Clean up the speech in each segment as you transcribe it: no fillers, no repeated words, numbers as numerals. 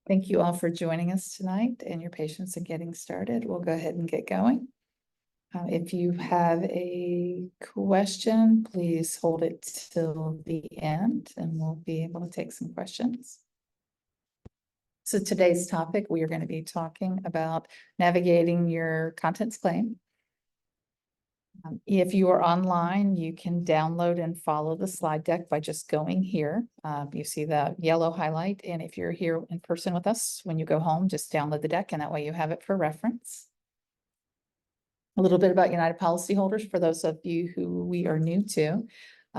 Thank you all for joining us tonight and your patience in getting started. We'll go ahead and get going. If you have a question, please hold it till the end and we'll be able to take some questions. So today's topic, we are going to be talking about navigating your contents claim. If you are online, you can download and follow the slide deck by just going here. You see the yellow highlight, and if you're here in person with us, when you go home, just download the deck, and that way you have it for reference. A little bit about United Policyholders for those of you who we are new to.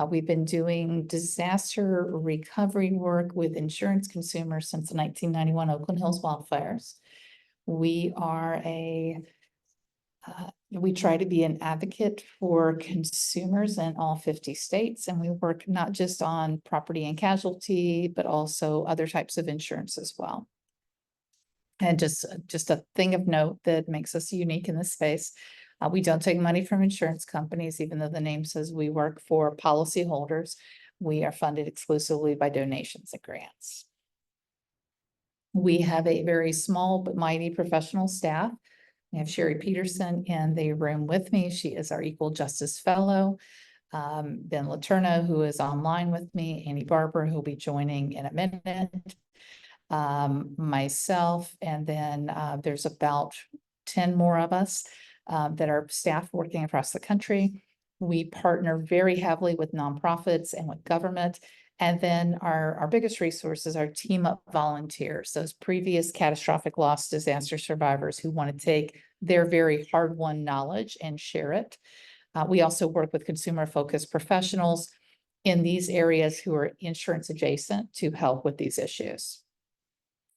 We've been doing disaster recovery work with insurance consumers since the 1991 Oakland Hills wildfires. We are we try to be an advocate for consumers in all 50 states, and we work not just on property and casualty, but also other types of insurance as well. And just a thing of note that makes us unique in this space, we don't take money from insurance companies, even though the name says we work for policyholders. We are funded exclusively by donations and grants. We have a very small but mighty professional staff. I have Sherry Peterson in the room with me. She is our Equal Justice Fellow. Ben Laterna, who is online with me, Annie Barber, who will be joining in a minute, myself, and then there's about 10 more of us that are staff working across the country. We partner very heavily with nonprofits and with government. And then our biggest resource is our team up volunteers, those previous catastrophic loss disaster survivors who want to take their very hard-won knowledge and share it. We also work with consumer-focused professionals in these areas who are insurance adjacent to help with these issues.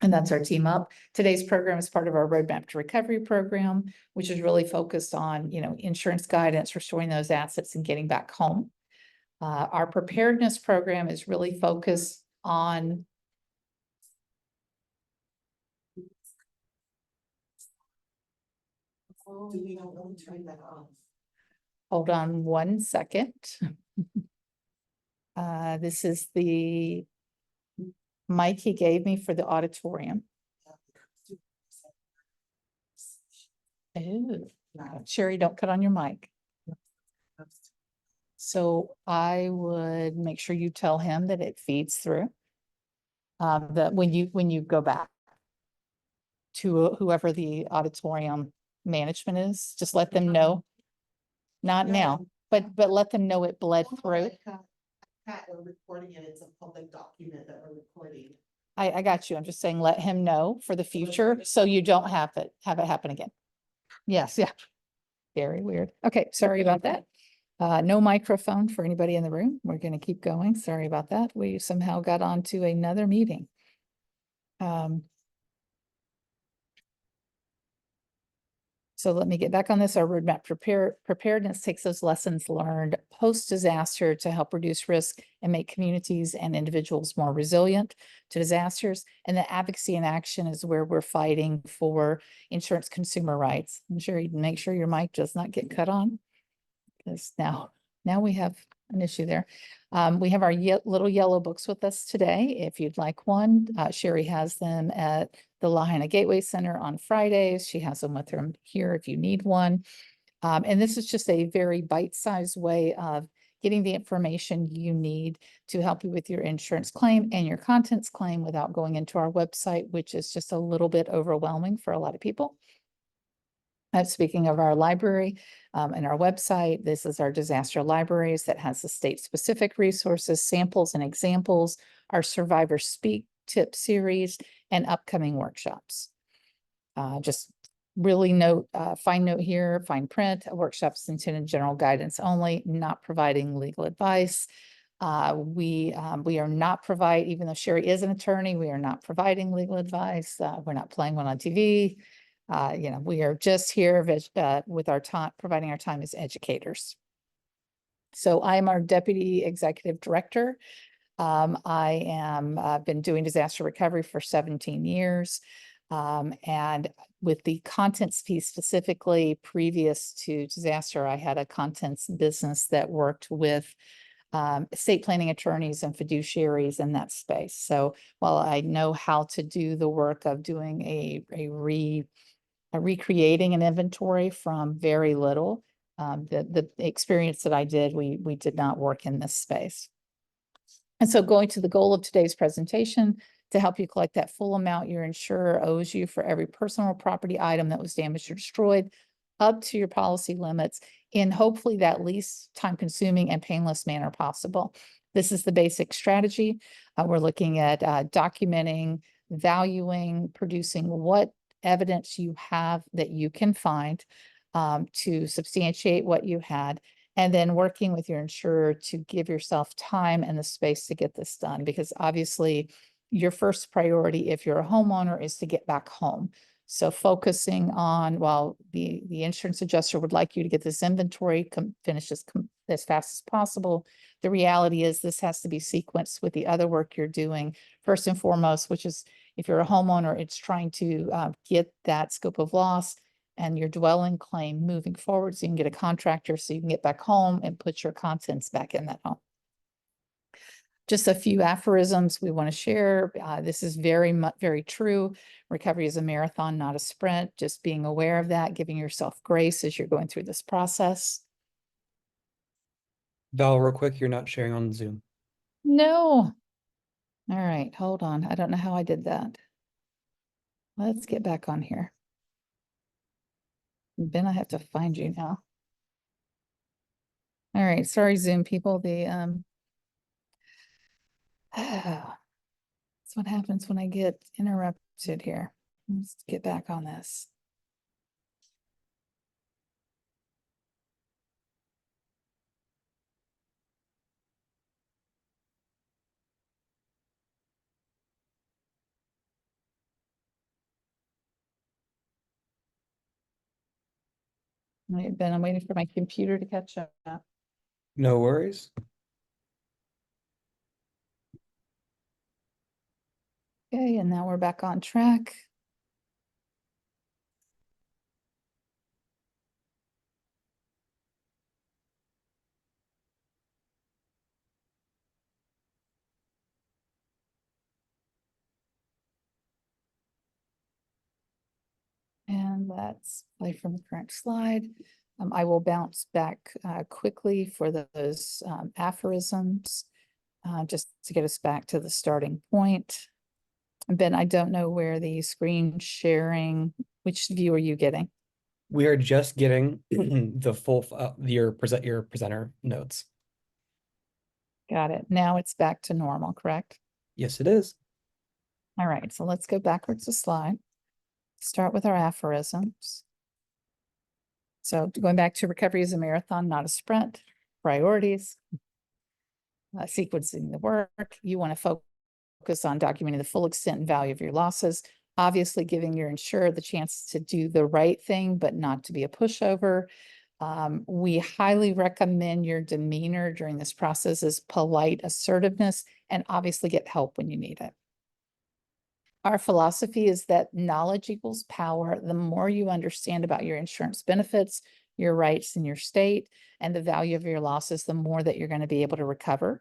And that's our team up. Today's program is part of our Roadmap to Recovery program, which is really focused on, insurance guidance, restoring those assets and getting back home. Our preparedness program is really focused on hold on one second. This is the mic he gave me for the auditorium. Oh, Sherry, don't cut on your mic. So I would make sure you tell him that it feeds through. That when you go back to whoever the auditorium management is, just let them know. Not now, but let them know it bled through. We're recording it. It's a public document that we're recording. I got you. I'm just saying, let him know for the future so you don't have it happen again. Yes, yeah. Very weird. Okay, sorry about that. No microphone for anybody in the room. We're going to keep going. Sorry about that. We somehow got onto another meeting. So let me get back on this. Our roadmap preparedness takes those lessons learned post-disaster to help reduce risk and make communities and individuals more resilient to disasters. And the advocacy and action is where we're fighting for insurance consumer rights. I'm sure you make sure your mic does not get cut on, because now we have an issue there. We have our little yellow books with us today. If you'd like one, Sherry has them at the Lahaina Gateway Center on Fridays. She has them with her here if you need one. And this is just a very bite-sized way of getting the information you need to help you with your insurance claim and your contents claim without going into our website, which is just a little bit overwhelming for a lot of people. Speaking of our library and our website, this is our disaster libraries that has the state-specific resources, samples and examples, our Survivor Speak tip series, and upcoming workshops. Just really fine note here, fine print, workshops intended general guidance only, not providing legal advice. We are not even though Sherry is an attorney, we are not providing legal advice. We're not playing one on TV. We are just here with our time, providing our time as educators. So I'm our Deputy Executive Director. I've been doing disaster recovery for 17 years. And with the contents piece specifically, previous to disaster, I had a contents business that worked with estate planning attorneys and fiduciaries in that space. So while I know how to do the work of doing recreating an inventory from very little, the experience that I did, we did not work in this space. And so going to the goal of today's presentation, to help you collect that full amount your insurer owes you for every personal property item that was damaged or destroyed, up to your policy limits, in hopefully that least time consuming and painless manner possible. This is the basic strategy. We're looking at documenting, valuing, producing what evidence you have that you can find to substantiate what you had, and then working with your insurer to give yourself time and the space to get this done, because obviously your first priority, if you're a homeowner, is to get back home. So focusing on, while the insurance adjuster would like you to get this inventory finished as fast as possible, the reality is this has to be sequenced with the other work you're doing first and foremost, which is, if you're a homeowner, it's trying to get that scope of loss and your dwelling claim moving forward so you can get a contractor so you can get back home and put your contents back in that home. Just a few aphorisms we want to share. This is very true. Recovery is a marathon, not a sprint. Just being aware of that, giving yourself grace as you're going through this process. Val, real quick, you're not sharing on Zoom. No. All right, hold on. I don't know how I did that. Let's get back on here. Ben, I have to find you now. All right, sorry, Zoom people. That's what happens when I get interrupted here. Let's get back on this. All right, Ben, I'm waiting for my computer to catch up. No worries. Okay, and now we're back on track. And let's play from the current slide. I will bounce back quickly for those aphorisms, just to get us back to the starting point. Ben, I don't know where the screen sharing, which view are you getting? We are just getting the full your presenter notes. Got it. Now it's back to normal, correct? Yes, it is. All right, so let's go backwards a slide. Start with our aphorisms. So going back to recovery is a marathon, not a sprint. Priorities, sequencing the work. You want to focus on documenting the full extent and value of your losses. Obviously, giving your insurer the chance to do the right thing, but not to be a pushover. We highly recommend your demeanor during this process is polite assertiveness, and obviously get help when you need it. Our philosophy is that knowledge equals power. The more you understand about your insurance benefits, your rights in your state, and the value of your losses, the more that you're going to be able to recover.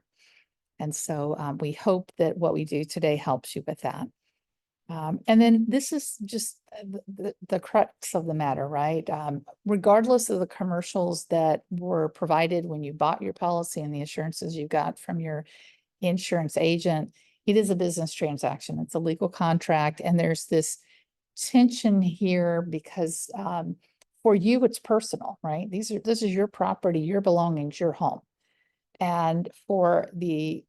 And so we hope that what we do today helps you with that. And then this is just the crux of the matter, right? Regardless of the commercials that were provided when you bought your policy and the assurances you got from your insurance agent, it is a business transaction. It's a legal contract. And there's this tension here because for you, it's personal, right? This is your property, your belongings, your home. And for the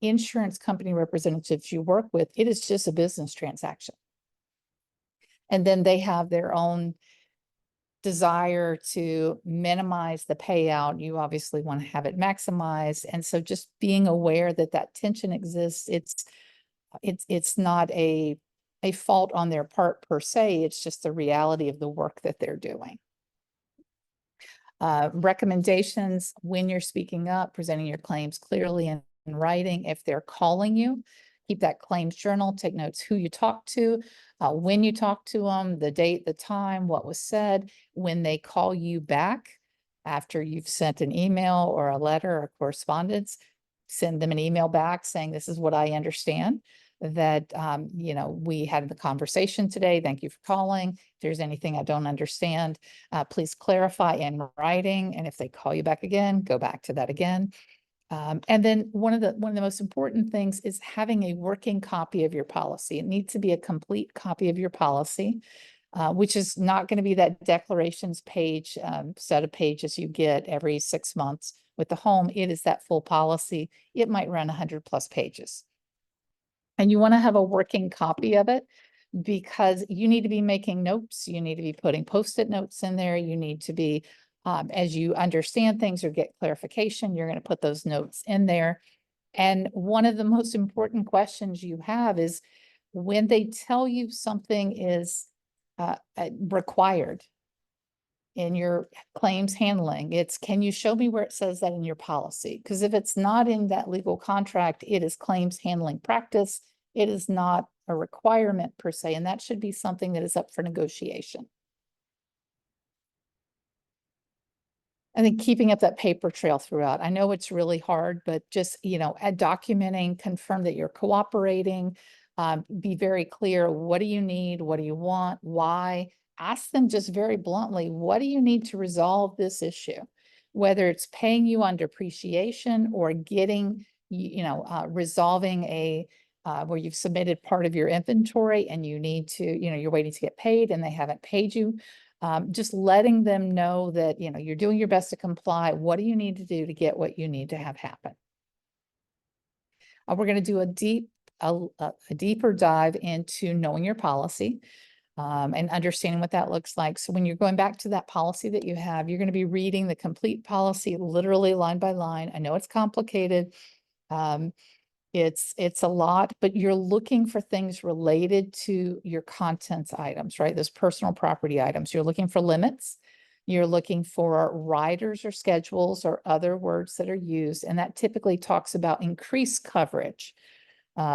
insurance company representatives you work with, it is just a business transaction. And then they have their own desire to minimize the payout. You obviously want to have it maximized. And so just being aware that that tension exists, it's not a fault on their part per se. It's just the reality of the work that they're doing. Recommendations when you're speaking up, presenting your claims clearly in writing. If they're calling you, keep that claims journal, take notes who you talk to, when you talk to them, the date, the time, what was said. When they call you back, after you've sent an email or a letter or correspondence, send them an email back saying, this is what I understand, that, you know, we had the conversation today. Thank you for calling. If there's anything I don't understand, please clarify in writing. And if they call you back again, go back to that again. And then one of the most important things is having a working copy of your policy. It needs to be a complete copy of your policy, which is not going to be that declarations page, set of pages you get every 6 months. With the home, it is that full policy. It might run 100+ pages. And you want to have a working copy of it because you need to be making notes. You need to be putting Post-it notes in there. You need to be, as you understand things or get clarification, you're going to put those notes in there. And one of the most important questions you have is when they tell you something is required in your claims handling, it's, can you show me where it says that in your policy? Because if it's not in that legal contract, it is claims handling practice. It is not a requirement per se, and that should be something that is up for negotiation. I think keeping up that paper trail throughout. I know it's really hard, but just, you know, documenting, confirm that you're cooperating, be very clear. What do you need? What do you want? Why? Ask them just very bluntly, what do you need to resolve this issue? Whether it's paying you on depreciation or getting, resolving a, where you've submitted part of your inventory and you need to, you're waiting to get paid and they haven't paid you. Just letting them know that, you're doing your best to comply. What do you need to do to get what you need to have happen? We're going to do a deeper dive into knowing your policy, and understanding what that looks like. So when you're going back to that policy that you have, you're going to be reading the complete policy, literally line by line. I know it's complicated. It's a lot, but you're looking for things related to your contents items, right? Those personal property items. You're looking for limits. You're looking for riders or schedules or other words that are used. And that typically talks about increased coverage.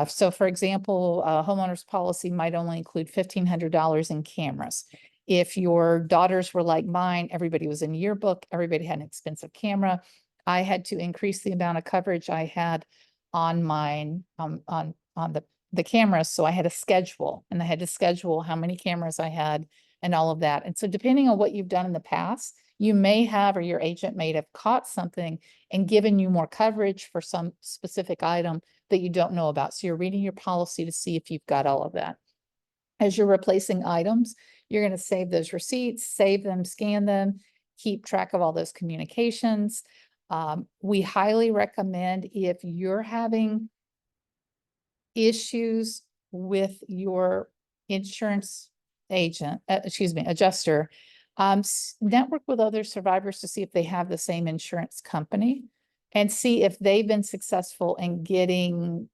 So for example, a homeowner's policy might only include $1,500 in cameras. If your daughters were like mine, everybody was in yearbook, everybody had an expensive camera. I had to increase the amount of coverage I had on mine, on the cameras. So I had a schedule and I had to schedule how many cameras I had and all of that. And so depending on what you've done in the past, you may have, or your agent may have caught something and given you more coverage for some specific item that you don't know about. So you're reading your policy to see if you've got all of that. As you're replacing items, you're going to save those receipts, save them, scan them, keep track of all those communications. We highly recommend, if you're having issues with your insurance agent, adjuster, network with other survivors to see if they have the same insurance company and see if they've been successful in getting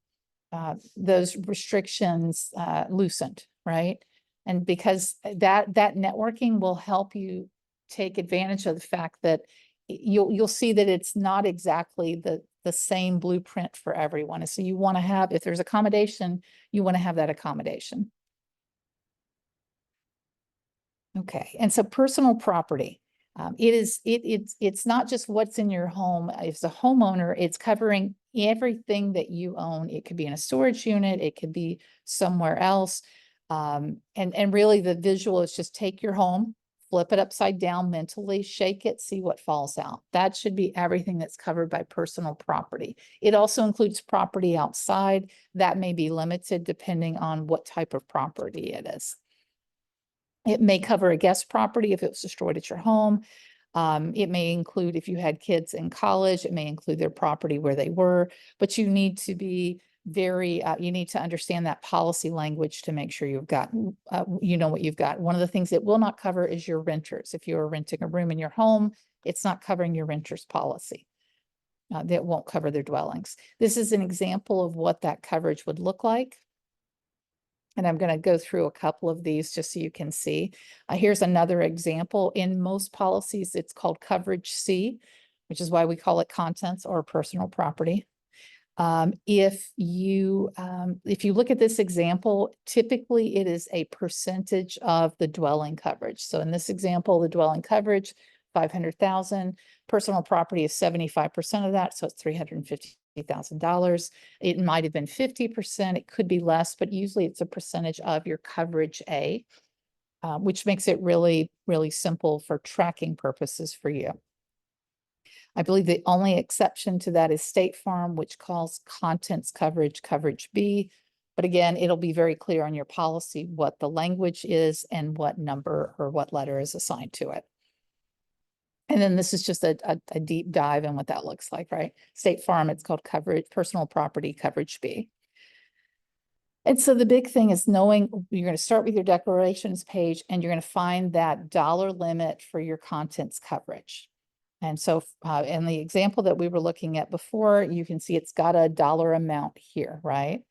those restrictions loosened, right? And because that networking will help you take advantage of the fact that you'll see that it's not exactly the same blueprint for everyone. And so you want to have, if there's accommodation, you want to have that accommodation. Okay, and so personal property. It's not just what's in your home. As a homeowner, it's covering everything that you own. It could be in a storage unit, it could be somewhere else. And really the visual is just take your home, flip it upside down mentally, shake it, see what falls out. That should be everything that's covered by personal property. It also includes property outside. That may be limited depending on what type of property it is. It may cover a guest property if it was destroyed at your home. It may include, if you had kids in college, it may include their property where they were, but you need to be very, you need to understand that policy language to make sure you've got, you know what you've got. One of the things it will not cover is your renters. If you're renting a room in your home, it's not covering your renter's policy. That won't cover their dwellings. This is an example of what that coverage would look like. And I'm going to go through a couple of these just so you can see. Here's another example. In most policies, it's called coverage C, which is why we call it contents or personal property. If you look at this example, typically it is a percentage of the dwelling coverage. So in this example, the dwelling coverage 500,000. Personal property is 75% of that, so it's $350,000. It might have been 50%, it could be less, but usually it's a percentage of your coverage A, which makes it really, really simple for tracking purposes for you. I believe the only exception to that is State Farm, which calls contents coverage, coverage B. But again, it'll be very clear on your policy what the language is and what number or what letter is assigned to it. And then this is just a deep dive in what that looks like, right? State Farm, it's called coverage, personal property coverage B. And so the big thing is knowing you're going to start with your declarations page and you're going to find that dollar limit for your contents coverage. And so in the example that we were looking at before, you can see it's got a dollar amount here, right?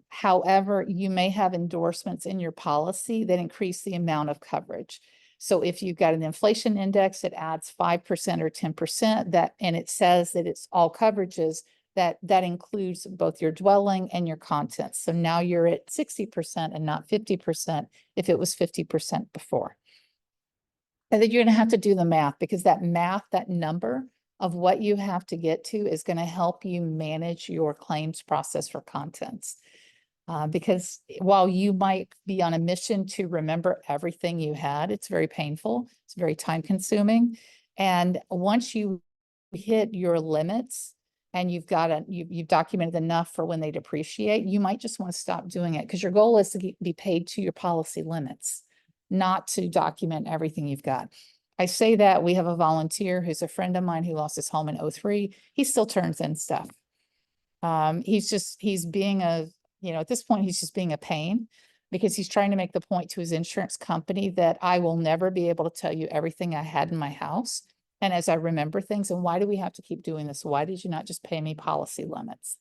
However, you may have endorsements in your policy that increase the amount of coverage. So if you've got an inflation index that adds 5% or 10%, that, and it says that it's all coverages, that includes both your dwelling and your contents. So now you're at 60% and not 50% if it was 50% before. And then you're going to have to do the math, because that math, that number of what you have to get to is going to help you manage your claims process for contents. Because while you might be on a mission to remember everything you had, it's very painful. It's very time consuming. And once you hit your limits and you've documented enough for when they depreciate, you might just want to stop doing it, because your goal is to be paid to your policy limits, not to document everything you've got. I say that we have a volunteer who's a friend of mine who lost his home in 2003. He still turns in stuff. He's being at this point, he's just being a pain, because he's trying to make the point to his insurance company that I will never be able to tell you everything I had in my house. And as I remember things, and why do we have to keep doing this? Why did you not just pay me policy limits?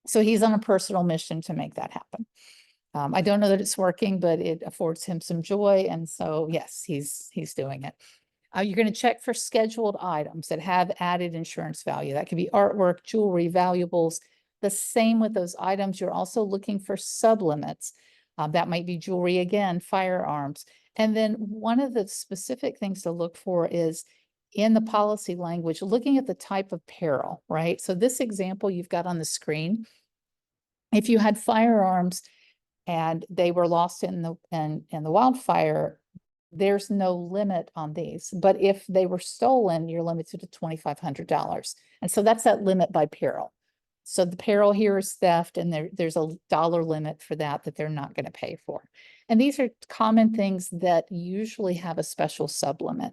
So he's on a personal mission to make that happen. I don't know that it's working, but it affords him some joy. And so, yes, he's doing it. You're going to check for scheduled items that have added insurance value. That could be artwork, jewelry, valuables. The same with those items. You're also looking for sublimits. That might be jewelry again, firearms. And then one of the specific things to look for is in the policy language, looking at the type of peril, right? So this example you've got on the screen, if you had firearms and they were lost in the wildfire, there's no limit on these. But if they were stolen, you're limited to $2,500. And so that's that limit by peril. So the peril here is theft, and there's a dollar limit for that they're not going to pay for. And these are common things that usually have a special sublimit.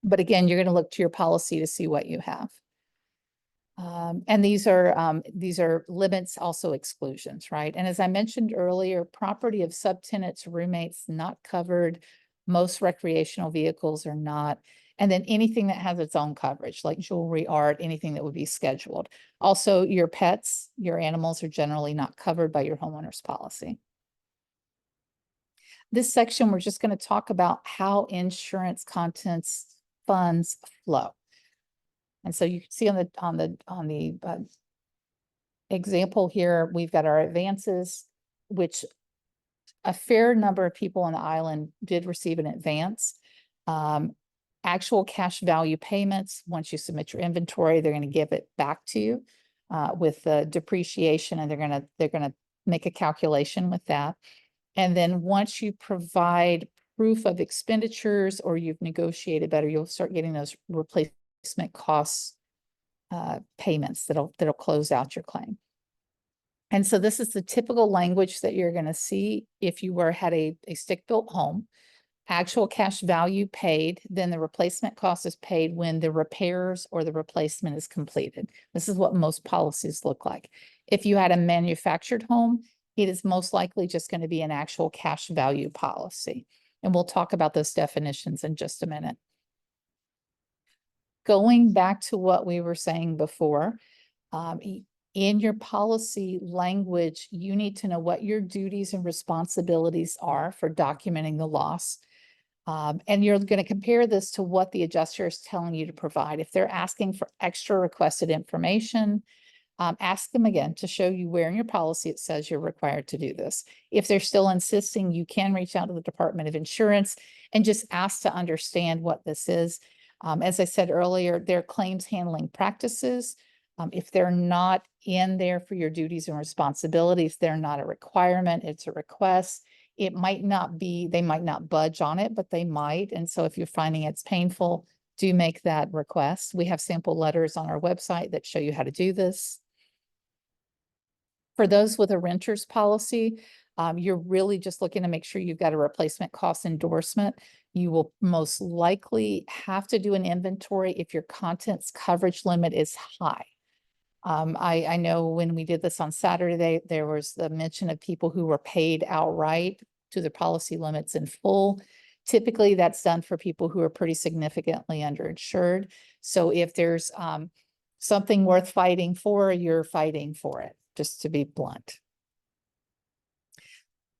But again, you're going to look to your policy to see what you have. And these are limits, also exclusions, right? And as I mentioned earlier, property of subtenants, roommates not covered. Most recreational vehicles are not. And then anything that has its own coverage, like jewelry, art, anything that would be scheduled. Also, your pets, your animals are generally not covered by your homeowner's policy. This section, we're just going to talk about how insurance contents funds flow. And so you can see on the example here, we've got our advances, which a fair number of people on the island did receive an advance. Actual cash value payments, once you submit your inventory, they're going to give it back to you with the depreciation, and they're going to make a calculation with that. And then once you provide proof of expenditures or you've negotiated better, you'll start getting those replacement costs payments that'll close out your claim. And so this is the typical language that you're going to see if you had a stick-built home. Actual cash value paid, then the replacement cost is paid when the repairs or the replacement is completed. This is what most policies look like. If you had a manufactured home, it is most likely just going to be an actual cash value policy. And we'll talk about those definitions in just a minute. Going back to what we were saying before, in your policy language, you need to know what your duties and responsibilities are for documenting the loss. And you're going to compare this to what the adjuster is telling you to provide. If they're asking for extra requested information, ask them again to show you where in your policy it says you're required to do this. If they're still insisting, you can reach out to the Department of Insurance and just ask to understand what this is. As I said earlier, their claims handling practices, if they're not in there for your duties and responsibilities, they're not a requirement, it's a request. It might not be, they might not budge on it, but they might. And so if you're finding it's painful, do make that request. We have sample letters on our website that show you how to do this. For those with a renter's policy, you're really just looking to make sure you've got a replacement cost endorsement. You will most likely have to do an inventory if your contents coverage limit is high. I know when we did this on Saturday, there was the mention of people who were paid outright to their policy limits in full. Typically, that's done for people who are pretty significantly underinsured. So if there's something worth fighting for, you're fighting for it, just to be blunt.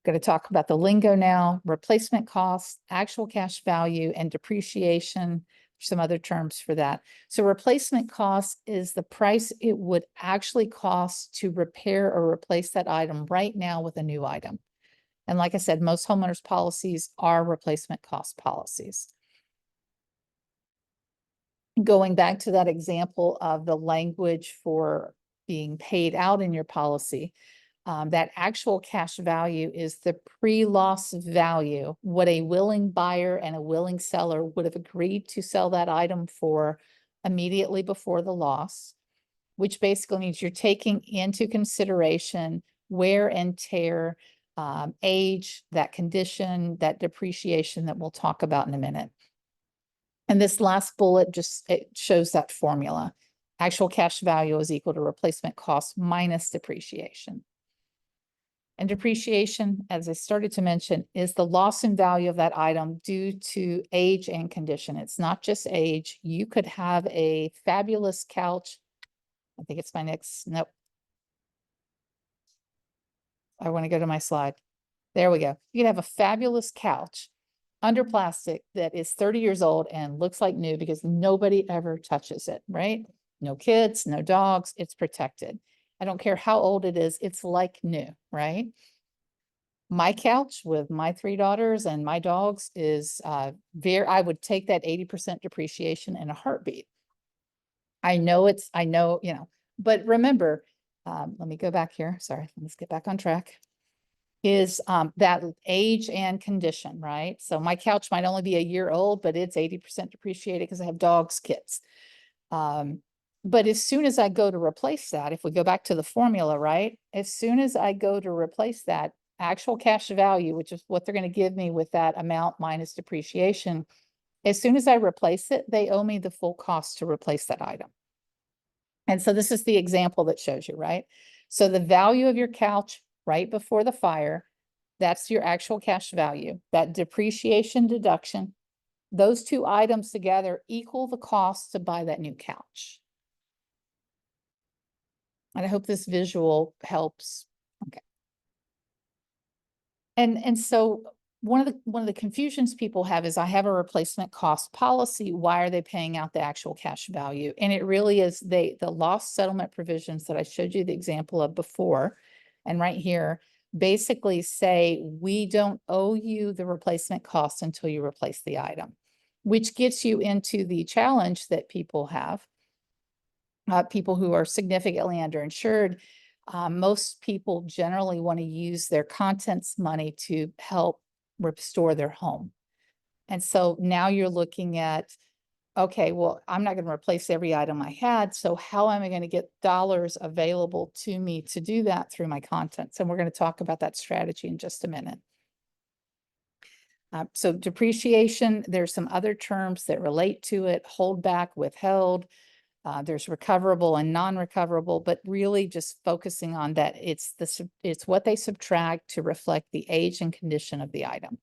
Going to talk about the lingo now: replacement costs, actual cash value, and depreciation. Some other terms for that. So replacement cost is the price it would actually cost to repair or replace that item right now with a new item. And like I said, most homeowners policies are replacement cost policies. Going back to that example of the language for being paid out in your policy, that actual cash value is the pre-loss value, what a willing buyer and a willing seller would have agreed to sell that item for immediately before the loss, which basically means you're taking into consideration wear and tear, age, that condition, that depreciation that we'll talk about in a minute. And this last bullet just, it shows that formula. Actual cash value is equal to replacement cost minus depreciation. And depreciation, as I started to mention, is the loss in value of that item due to age and condition. It's not just age. You could have a fabulous couch. I think it's my next, nope. I want to go to my slide. There we go. You could have a fabulous couch under plastic that is 30 years old and looks like new because nobody ever touches it, right? No kids, no dogs, it's protected. I don't care how old it is, it's like new, right? My couch with my 3 daughters and my dogs is I would take that 80% depreciation in a heartbeat. I know, but remember, let me go back here. Sorry, let's get back on track. Is that age and condition, right? So my couch might only be a year old, but it's 80% depreciated because I have dogs, kids. But as soon as I go to replace that, if we go back to the formula, right? As soon as I go to replace that actual cash value, which is what they're going to give me with that amount minus depreciation, as soon as I replace it, they owe me the full cost to replace that item. And so this is the example that shows you, right? So the value of your couch right before the fire, that's your actual cash value. That depreciation deduction, those two items together equal the cost to buy that new couch. And I hope this visual helps. Okay. And so one of the confusions people have is I have a replacement cost policy. Why are they paying out the actual cash value? And it really is the loss settlement provisions that I showed you the example of before. And right here, basically say, we don't owe you the replacement cost until you replace the item, which gets you into the challenge that people have. People who are significantly underinsured. Most people generally want to use their contents money to help restore their home. And so now you're looking at, okay, well, I'm not going to replace every item I had. So how am I going to get dollars available to me to do that through my contents? And we're going to talk about that strategy in just a minute. So depreciation, there's some other terms that relate to it: holdback, withheld. There's recoverable and non-recoverable, but really just focusing on that it's what they subtract to reflect the age and condition of the item.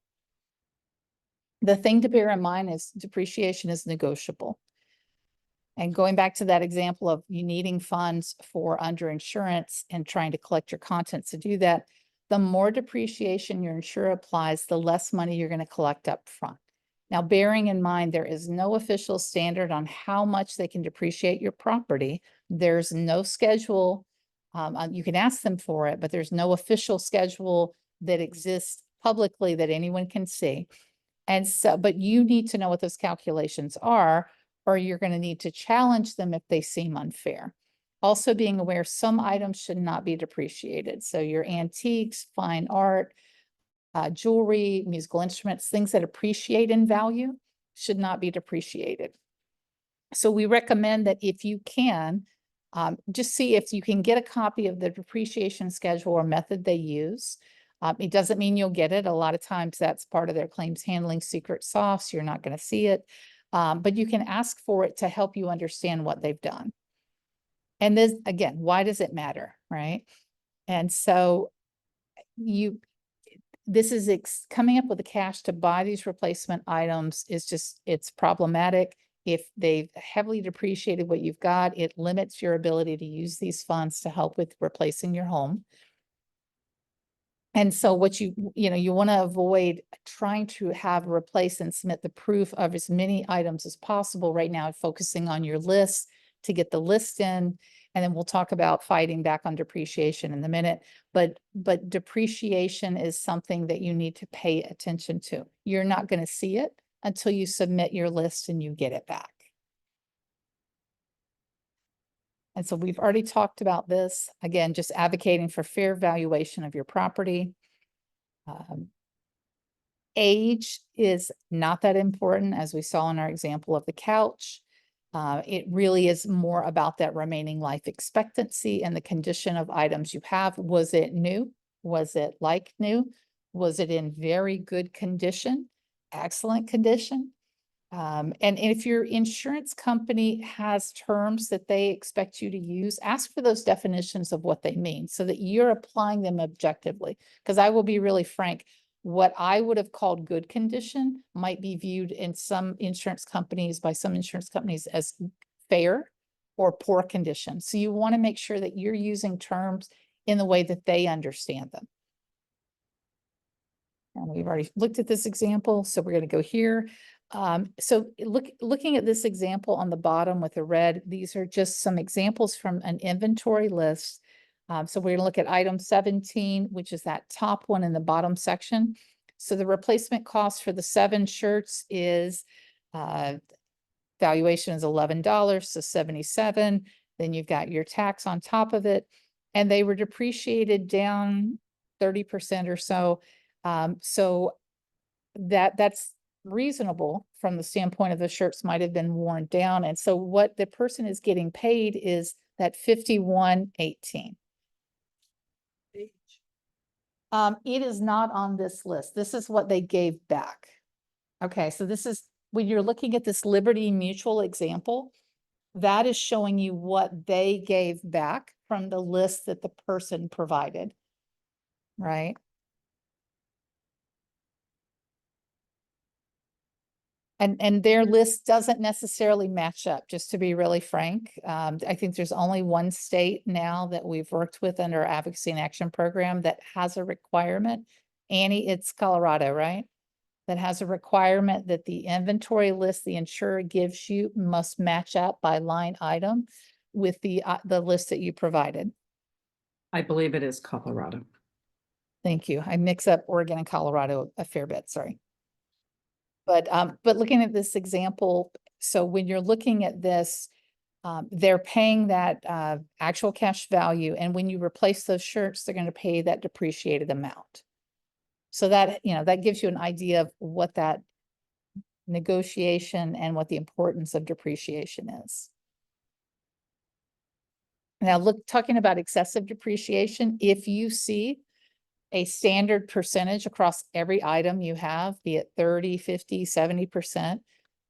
The thing to bear in mind is depreciation is negotiable. And going back to that example of you needing funds for underinsurance and trying to collect your contents to do that, the more depreciation your insurer applies, the less money you're going to collect up front. Now, bearing in mind, there is no official standard on how much they can depreciate your property, There's no schedule. You can ask them for it, but there's no official schedule that exists publicly that anyone can see. And so, but you need to know what those calculations are, or you're going to need to challenge them if they seem unfair. Also being aware some items should not be depreciated. So your antiques, fine art, jewelry, musical instruments, things that appreciate in value should not be depreciated. So we recommend that if you can, just see if you can get a copy of the depreciation schedule or method they use. It doesn't mean you'll get it. A lot of times that's part of their claims handling secret sauce. You're not going to see it, but you can ask for it to help you understand what they've done. And this, again, why does it matter, right? And so this is coming up with the cash to buy these replacement items is just, it's problematic. If they've heavily depreciated what you've got, it limits your ability to use these funds to help with replacing your home. And so what you want to avoid trying to have replace and submit the proof of as many items as possible right now, focusing on your list to get the list in. And then we'll talk about fighting back on depreciation in a minute. But depreciation is something that you need to pay attention to. You're not going to see it until you submit your list and you get it back. And so we've already talked about this. Again, just advocating for fair valuation of your property. Age is not that important, as we saw in our example of the couch. It really is more about that remaining life expectancy and the condition of items you have. Was it new? Was it like new? Was it in very good condition? Excellent condition? And if your insurance company has terms that they expect you to use, ask for those definitions of what they mean so that you're applying them objectively. Because I will be really frank, what I would have called good condition might be viewed in some insurance companies by some insurance companies as fair or poor condition. So you want to make sure that you're using terms in the way that they understand them. And we've already looked at this example, so we're going to go here. So looking at this example on the bottom with the red, these are just some examples from an inventory list. So we're going to look at item 17, which is that top one in the bottom section. So the replacement cost for the 7 shirts is valuation is $11, so 77. Then you've got your tax on top of it, and they were depreciated down 30% or so. So that's reasonable from the standpoint of the shirts might have been worn down. And so what the person is getting paid is that 51.18. It is not on this list. This is what they gave back. Okay, so this is when you're looking at this Liberty Mutual example, that is showing you what they gave back from the list that the person provided, right? And their list doesn't necessarily match up, just to be really frank. I think there's only one state now that we've worked with under our Advocacy and Action Program that has a requirement. Annie, it's Colorado, right? That has a requirement that the inventory list the insurer gives you must match up by line item with the list that you provided. I believe it is Colorado. Thank you. I mix up Oregon and Colorado a fair bit, sorry. But looking at this example, so when you're looking at this, they're paying that actual cash value, and when you replace those shirts, they're going to pay that depreciated amount. So that, that gives you an idea of what that negotiation and what the importance of depreciation is. Now, talking about excessive depreciation, if you see a standard percentage across every item you have, be it 30, 50, 70%,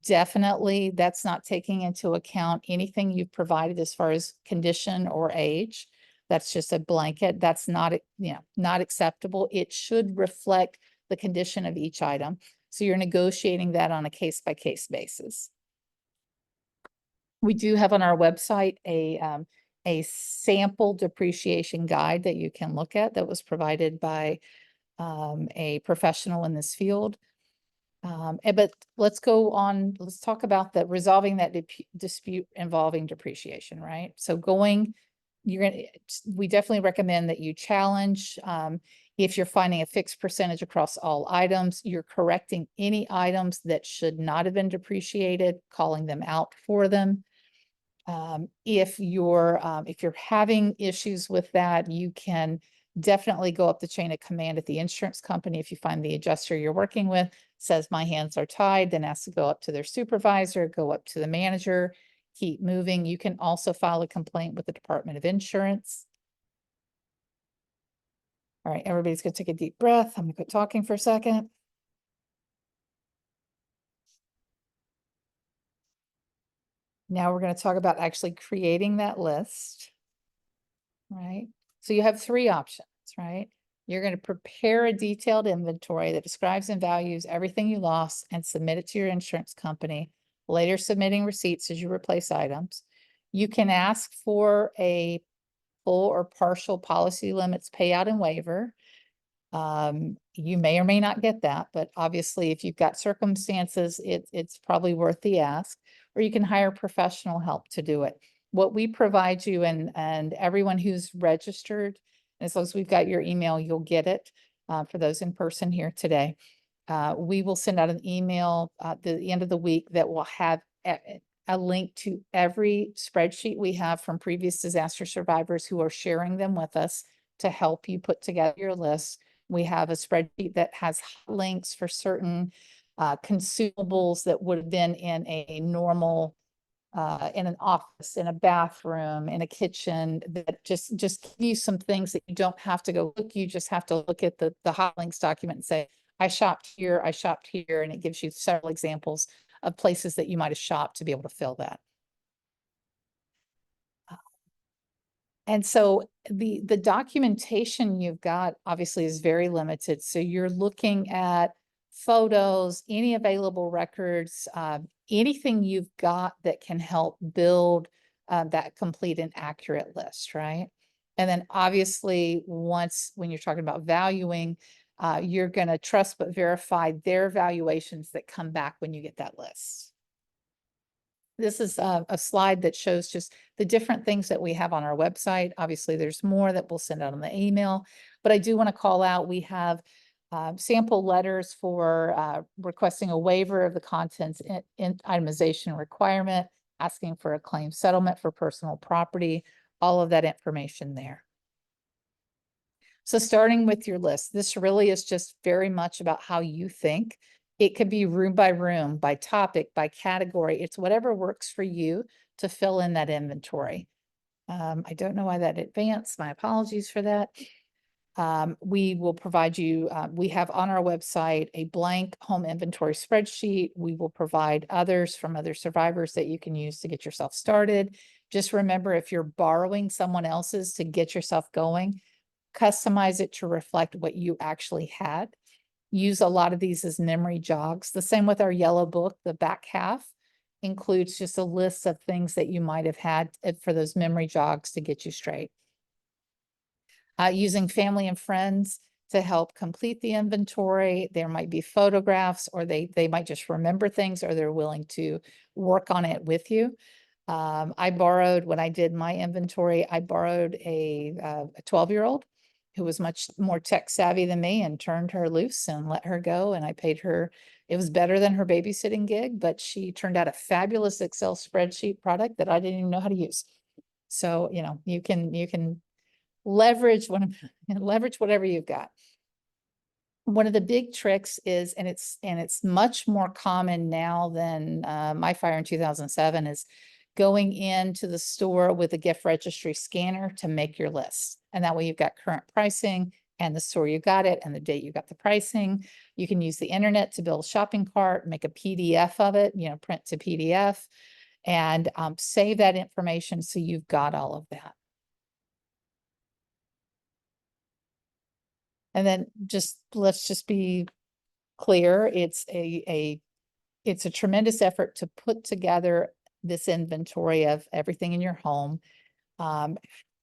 definitely that's not taking into account anything you've provided as far as condition or age. That's just a blanket. That's not, not acceptable. It should reflect the condition of each item. So you're negotiating that on a case-by-case basis. We do have on our website a sample depreciation guide that you can look at that was provided by a professional in this field. But let's go on, let's talk about the resolving that dispute involving depreciation, right? So we definitely recommend that you challenge, if you're finding a fixed percentage across all items, you're correcting any items that should not have been depreciated, calling them out for them. If you're having issues with that, you can definitely go up the chain of command at the insurance company. If you find the adjuster you're working with says my hands are tied, then ask to go up to their supervisor, go up to the manager, keep moving. You can also file a complaint with the Department of Insurance. All right, everybody's gonna take a deep breath. I'm gonna quit talking for a second. Now we're gonna talk about actually creating that list. Right? So you have three options, right? You're going to prepare a detailed inventory that describes and values everything you lost and submit it to your insurance company, later submitting receipts as you replace items. You can ask for a full or partial policy limits payout and waiver. You may or may not get that, but obviously if you've got circumstances, it's probably worth the ask, or you can hire professional help to do it. What we provide you and everyone who's registered, as long as we've got your email, you'll get it. For those in person here today, we will send out an email at the end of the week that will have a link to every spreadsheet we have from previous disaster survivors who are sharing them with us to help you put together your list. We have a spreadsheet that has links for certain consumables that would have been in a normal, in an office, in a bathroom, in a kitchen, that just give you some things that you don't have to go look. You just have to look at the hot links document and say, I shopped here, and it gives you several examples of places that you might have shopped to be able to fill that. And so the documentation you've got obviously is very limited. So you're looking at photos, any available records, anything you've got that can help build that complete and accurate list, right? And then obviously when you're talking about valuing, you're going to trust but verify their valuations that come back when you get that list. This is a slide that shows just the different things that we have on our website. Obviously, there's more that we'll send out on the email, but I do want to call out, we have sample letters for requesting a waiver of the contents in itemization requirement, asking for a claim settlement for personal property, all of that information there. So starting with your list, this really is just very much about how you think. It could be room, by topic, by category. It's whatever works for you to fill in that inventory. I don't know why that advanced. My apologies for that. We will provide you, we have on our website a blank home inventory spreadsheet. We will provide others from other survivors that you can use to get yourself started. Just remember, if you're borrowing someone else's to get yourself going, customize it to reflect what you actually had. Use a lot of these as memory jogs. The same with our yellow book. The back half includes just a list of things that you might have had for those memory jogs to get you straight. Using family and friends to help complete the inventory. There might be photographs, or they might just remember things, or they're willing to work on it with you. When I did my inventory, I borrowed a 12-year-old who was much more tech savvy than me, and turned her loose and let her go. And I paid her, it was better than her babysitting gig, but she turned out a fabulous Excel spreadsheet product that I didn't even know how to use. So, you can leverage leverage whatever you've got. One of the big tricks is, and it's much more common now than my fire in 2007, is going into the store with a gift registry scanner to make your list. And that way you've got current pricing and the store you got it and the date you got the pricing. You can use the internet to build a shopping cart, make a PDF of it, print to PDF, and save that information so you've got all of that. And then let's just be clear. It's a tremendous effort to put together this inventory of everything in your home.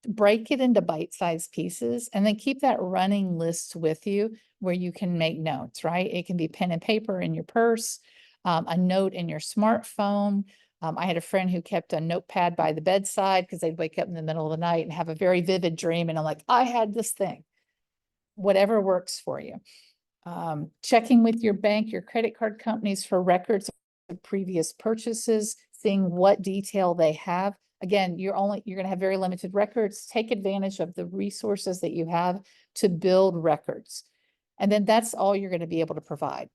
break it into bite-sized pieces and then keep that running list with you where you can make notes, right? It can be pen and paper in your purse, a note in your smartphone. I had a friend who kept a notepad by the bedside because they'd wake up in the middle of the night and have a very vivid dream. And I'm like, I had this thing. Whatever works for you. Checking with your bank, your credit card companies for records of previous purchases, seeing what detail they have. Again, you're going to have very limited records. Take advantage of the resources that you have to build records. And then that's all you're going to be able to provide.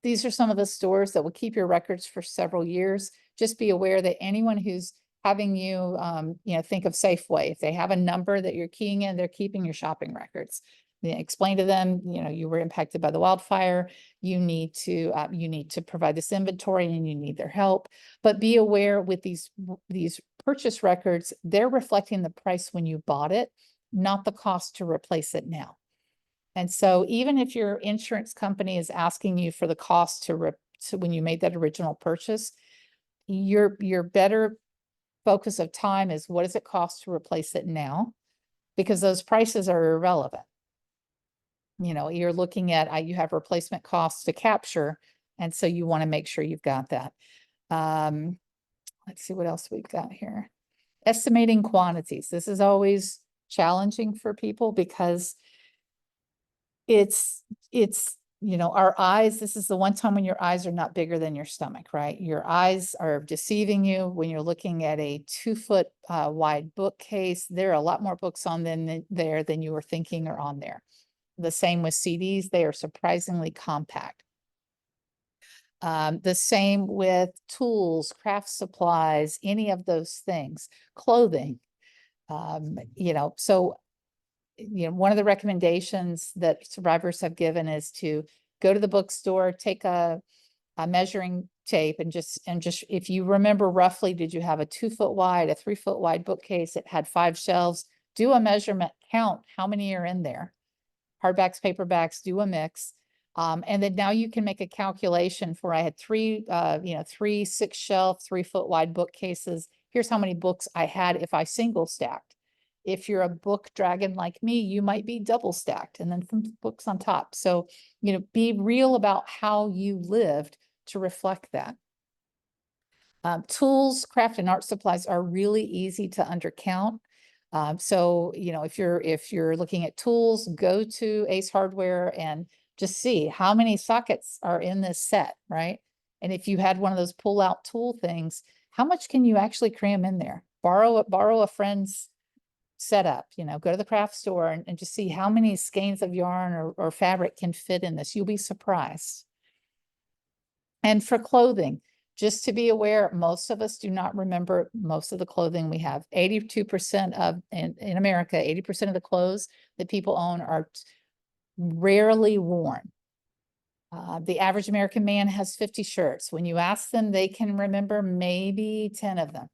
These are some of the stores that will keep your records for several years. Just be aware that anyone who's having you, think of Safeway. If they have a number that you're keying in, they're keeping your shopping records. Explain to them, you were impacted by the wildfire. You need to provide this inventory and you need their help. But be aware with these purchase records, they're reflecting the price when you bought it, not the cost to replace it now. And so even if your insurance company is asking you for the cost to when you made that original purchase, your better focus of time is what does it cost to replace it now? Because those prices are irrelevant. You're looking at, you have replacement costs to capture. And so you want to make sure you've got that. Let's see what else we've got here. Estimating quantities. This is always challenging for people because it's our eyes, this is the one time when your eyes are not bigger than your stomach, right? Your eyes are deceiving you when you're looking at a 2-foot wide bookcase. There are a lot more books on there than you were thinking are on there. The same with CDs, they are surprisingly compact. The same with tools, craft supplies, any of those things, clothing. So one of the recommendations that survivors have given is to go to the bookstore, take a measuring tape and just if you remember roughly, did you have a 2-foot wide, a 3-foot wide bookcase? It had 5 shelves. Do a measurement, count how many are in there. Hardbacks, paperbacks, do a mix. And then now you can make a calculation for, I had 3 6-shelf, 3-foot wide bookcases. Here's how many books I had if I single stacked. If you're a book dragon like me, you might be double stacked and then some books on top. So, be real about how you lived to reflect that. Tools, craft and art supplies are really easy to undercount. So, if you're looking at tools, go to Ace Hardware and just see how many sockets are in this set, right? And if you had one of those pull out tool things, how much can you actually cram in there? Borrow a friend's setup, go to the craft store and just see how many skeins of yarn or fabric can fit in this. You'll be surprised. And for clothing, just to be aware, most of us do not remember most of the clothing we have. 82% of, in America, 80% of the clothes that people own are rarely worn. The average American man has 50 shirts. When you ask them, they can remember maybe 10 of them.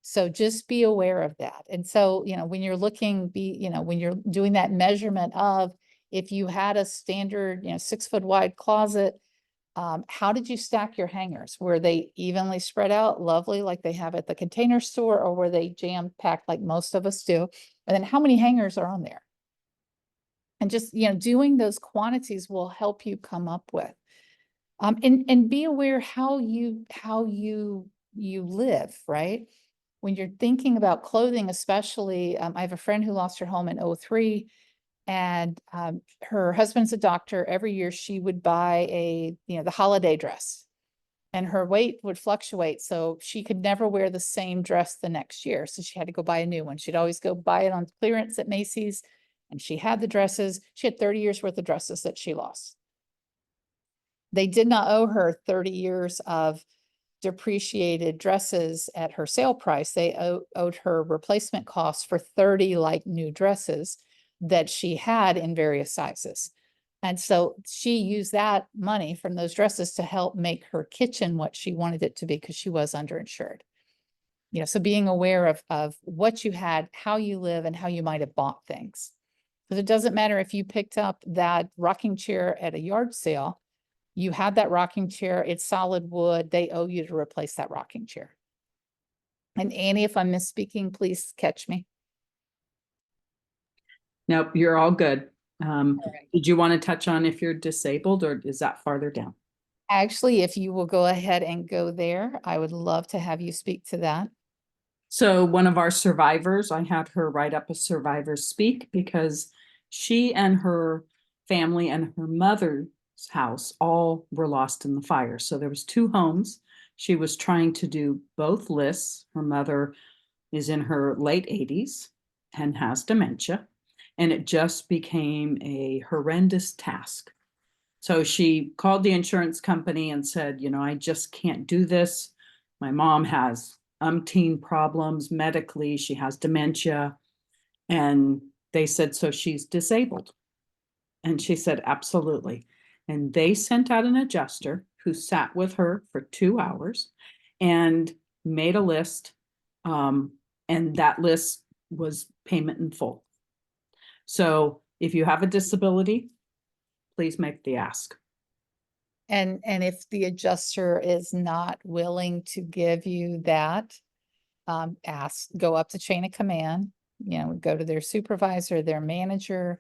So just be aware of that. And so, when you're looking, when you're doing that measurement of, if you had a standard, 6-foot wide closet, how did you stack your hangers? Were they evenly spread out, lovely, like they have at the Container Store, or were they jam packed like most of us do? And then how many hangers are on there? And just, doing those quantities will help you come up with. And be aware how you live, right? When you're thinking about clothing, especially, I have a friend who lost her home in 2003, and her husband's a doctor. Every year she would buy the holiday dress, and her weight would fluctuate. So she could never wear the same dress the next year. So she had to go buy a new one. She'd always go buy it on clearance at Macy's, and she had the dresses. She had 30 years worth of dresses that she lost. They did not owe her 30 years of depreciated dresses at her sale price. They owed her replacement costs for 30 like new dresses that she had in various sizes. And so she used that money from those dresses to help make her kitchen what she wanted it to be, because she was underinsured. So being aware of what you had, how you live, and how you might have bought things. Because it doesn't matter if you picked up that rocking chair at a yard sale. You had that rocking chair, it's solid wood, they owe you to replace that rocking chair. And Annie, if I'm misspeaking, please catch me. Nope, you're all good. All right. Did you want to touch on if you're disabled or is that farther down? Actually, if you will go ahead and go there, I would love to have you speak to that. So one of our survivors, I had her write up a survivor speak because she and her family and her mother's house all were lost in the fire. So there was 2 homes. She was trying to do both lists. Her mother is in her late 80s and has dementia, and it just became a horrendous task. So she called the insurance company and said, I just can't do this. My mom has umpteen problems medically. She has dementia. And they said, so she's disabled. And she said, absolutely. And they sent out an adjuster who sat with her for 2 hours and made a list. And that list was payment in full. So if you have a disability, please make the ask. And if the adjuster is not willing to give you that, go up the chain of command, go to their supervisor, their manager.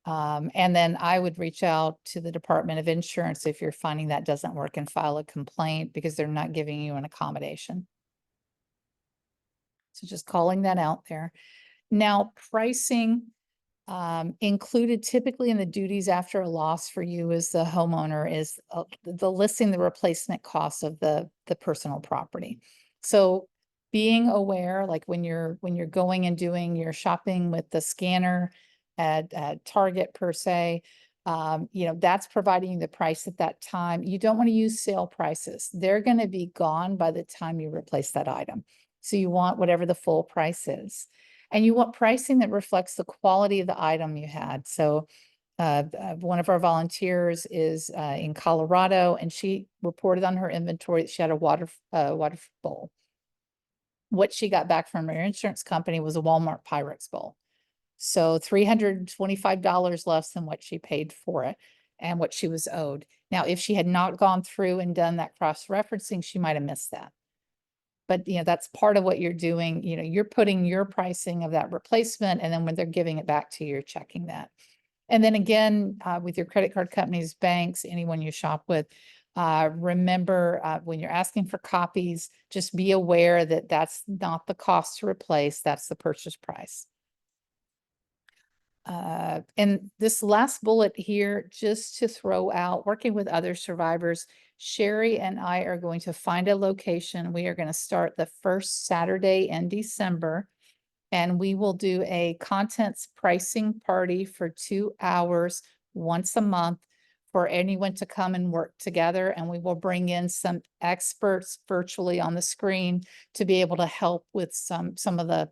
And then I would reach out to the Department of Insurance if you're finding that doesn't work and file a complaint because they're not giving you an accommodation. So just calling that out there. Now, pricing, included typically in the duties after a loss for you as the homeowner is the listing the replacement cost of the personal property. So being aware, like when you're going and doing your shopping with the scanner at Target per se, that's providing you the price at that time. You don't want to use sale prices. They're going to be gone by the time you replace that item. So you want whatever the full price is. And you want pricing that reflects the quality of the item you had. So one of our volunteers is in Colorado, and she reported on her inventory that she had a water bowl. What she got back from her insurance company was a Walmart Pyrex bowl. So $325 less than what she paid for it and what she was owed. Now, if she had not gone through and done that cross-referencing, she might have missed that. But that's part of what you're doing. You're putting your pricing of that replacement, and then when they're giving it back to you, you're checking that. And then again, with your credit card companies, banks, anyone you shop with, remember when you're asking for copies, just be aware that that's not the cost to replace, that's the purchase price. And this last bullet here, just to throw out, working with other survivors, Sherry and I are going to find a location. We are going to start the first Saturday in December, and we will do a contents pricing party for 2 hours once a month for anyone to come and work together. And we will bring in some experts virtually on the screen to be able to help with some of the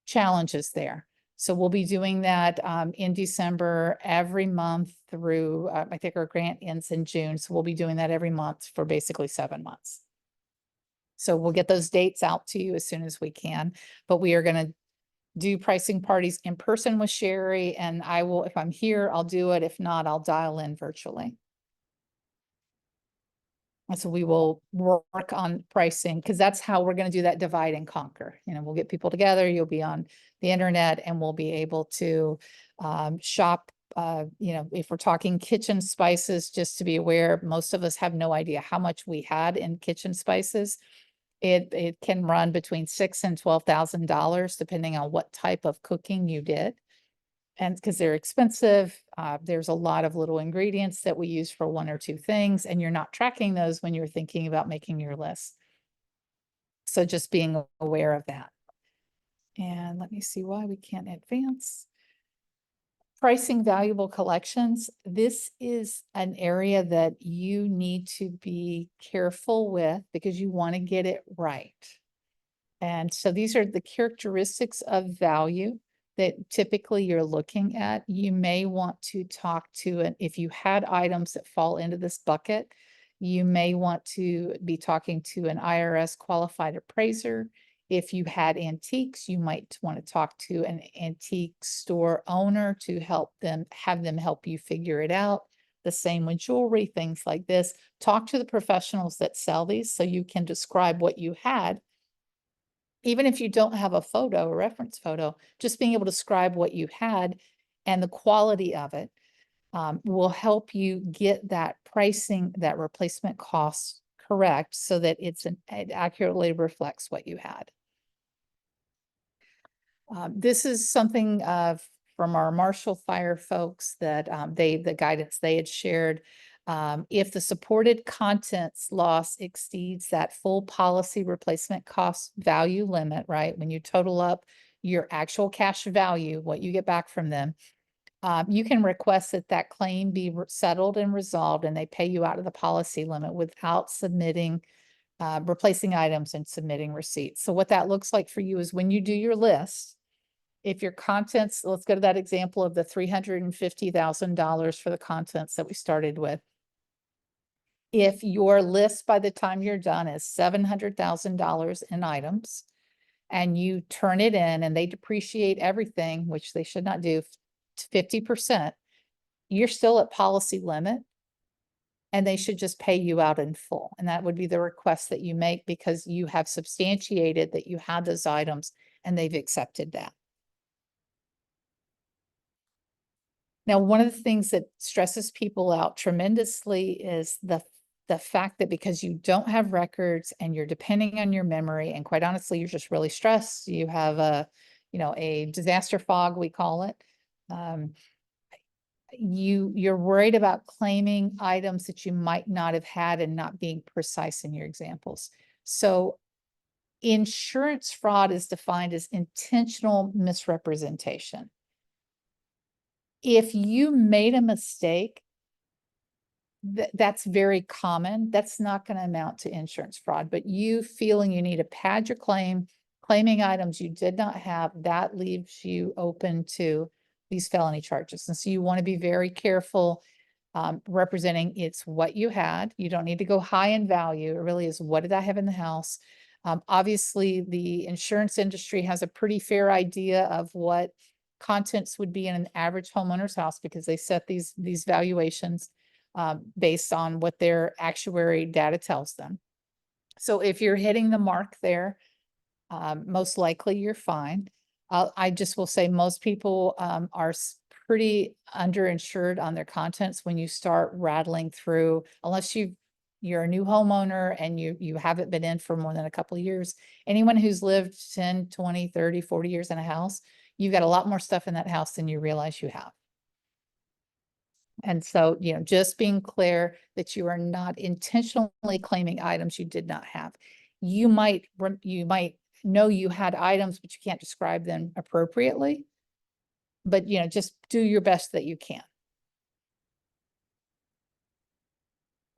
challenges there. So we'll be doing that in December every month through, I think our grant ends in June. So we'll be doing that every month for basically 7 months. So we'll get those dates out to you as soon as we can, but we are going to do pricing parties in person with Sherry, and I will, if I'm here, I'll do it. If not, I'll dial in virtually. And so we will work on pricing because that's how we're going to do that divide and conquer. We'll get people together. You'll be on the internet and we'll be able to shop. If we're talking kitchen spices, just to be aware, most of us have no idea how much we had in kitchen spices. It can run between $6,000 and $12,000 depending on what type of cooking you did. And because they're expensive, there's a lot of little ingredients that we use for 1 or 2 things, and you're not tracking those when you're thinking about making your list. So just being aware of that. And let me see why we can't advance. Pricing valuable collections. This is an area that you need to be careful with because you want to get it right. And so these are the characteristics of value that typically you're looking at. You may want to talk to it. If you had items that fall into this bucket, you may want to be talking to an IRS qualified appraiser. If you had antiques, you might want to talk to an antique store owner to have them help you figure it out. The same with jewelry, things like this. Talk to the professionals that sell these so you can describe what you had even if you don't have a photo, a reference photo, just being able to describe what you had and the quality of it will help you get that pricing, that replacement cost correct so that it accurately reflects what you had. This is something from our Marshall Fire folks that the guidance they had shared. If the supported contents loss exceeds that full policy replacement cost value limit, right? When you total up your actual cash value, what you get back from them, you can request that that claim be settled and resolved, and they pay you out of the policy limit without submitting, replacing items and submitting receipts. So what that looks like for you is when you do your list, if your contents, let's go to that example of the $350,000 for the contents that we started with. If your list by the time you're done is $700,000 in items and you turn it in and they depreciate everything, which they should not do, 50%, you're still at policy limit and they should just pay you out in full. And that would be the request that you make because you have substantiated that you had those items and they've accepted that. Now, one of the things that stresses people out tremendously is the fact that because you don't have records and you're depending on your memory, and quite honestly, you're just really stressed. You have a disaster fog, we call it. You're worried about claiming items that you might not have had and not being precise in your examples. So insurance fraud is defined as intentional misrepresentation. If you made a mistake, that's very common. That's not going to amount to insurance fraud, but you feeling you need to pad your claim, claiming items you did not have, that leaves you open to these felony charges. And so you want to be very careful representing it's what you had. You don't need to go high in value. It really is, what did I have in the house? Obviously, the insurance industry has a pretty fair idea of what contents would be in an average homeowner's house because they set these valuations based on what their actuary data tells them. So if you're hitting the mark there, most likely you're fine. I just will say most people are pretty underinsured on their contents when you start rattling through, unless you're a new homeowner and you haven't been in for more than a couple of years. Anyone who's lived 10, 20, 30, 40 years in a house, you've got a lot more stuff in that house than you realize you have. And so, just being clear that you are not intentionally claiming items you did not have. You might know you had items, but you can't describe them appropriately. But, just do your best that you can.